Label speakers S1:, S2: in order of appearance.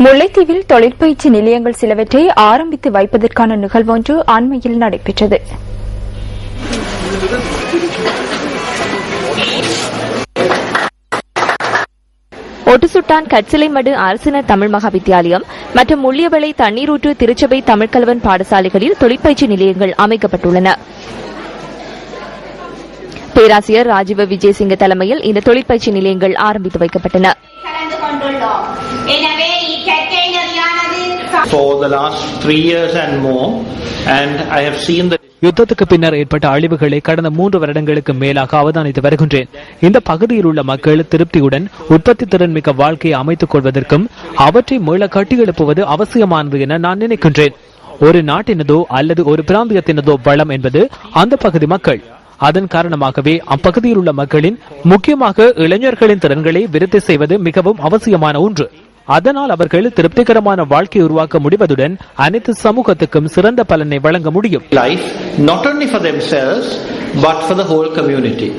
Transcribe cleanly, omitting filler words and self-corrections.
S1: முல்லைத்தீவில் தொழிற்பயிற்சி நிலையங்கள் சிலவற்றை ஆரம்பித்து வைப்பதற்கான நிகழ்வொன்று அண்மையில் நடைபெற்றது.
S2: ஒட்டுசுட்டான் கட்சிலைமடு அரசினர் தமிழ் மகா வித்தியாலயம் மற்றும் முள்ளியவளை தண்ணீரூற்று திருச்சபை தமிழ்கலவன் பாடசாலைகளில் தொழிற்பயிற்சி நிலையங்கள் அமைக்கப்பட்டுள்ளன. பேராசிரியர் ராஜீவ விஜயசிங்க தலைமையில் இந்த தொழிற்பயிற்சி நிலையங்கள் ஆரம்பித்து வைக்கப்பட்டன.
S3: யுத்தத்துக்கு பின்னர் ஏற்பட்ட அழிவுகளை கடந்த 3 வருடங்களுக்கு மேலாக அவதானித்து வருகின்றேன். இந்த பகுதியில் உள்ள மக்கள் திருப்தியுடன் உற்பத்தி திறன் மிக்க வாழ்க்கையை அமைத்துக் கொள்வதற்கும் அவற்றை மீள கட்டியெழுப்புவது அவசியமானது என நான் நினைக்கின்றேன். ஒரு நாட்டினதோ அல்லது ஒரு பிராந்தியத்தினதோ வளம் என்பது அந்த பகுதி மக்கள். அதன் காரணமாகவே அப்பகுதியில் உள்ள மக்களின், முக்கியமாக இளைஞர்களின் திறன்களை விருத்தி செய்வது மிகவும் அவசியமான ஒன்று. அதனால் அவர்கள் திருப்திகரமான வாழ்க்கை உருவாக்க முடிவதுடன் அனைத்து சமூகத்துக்கும் சிறந்த பலனை வழங்க முடியும்.
S4: Life not only for themselves but for the whole community.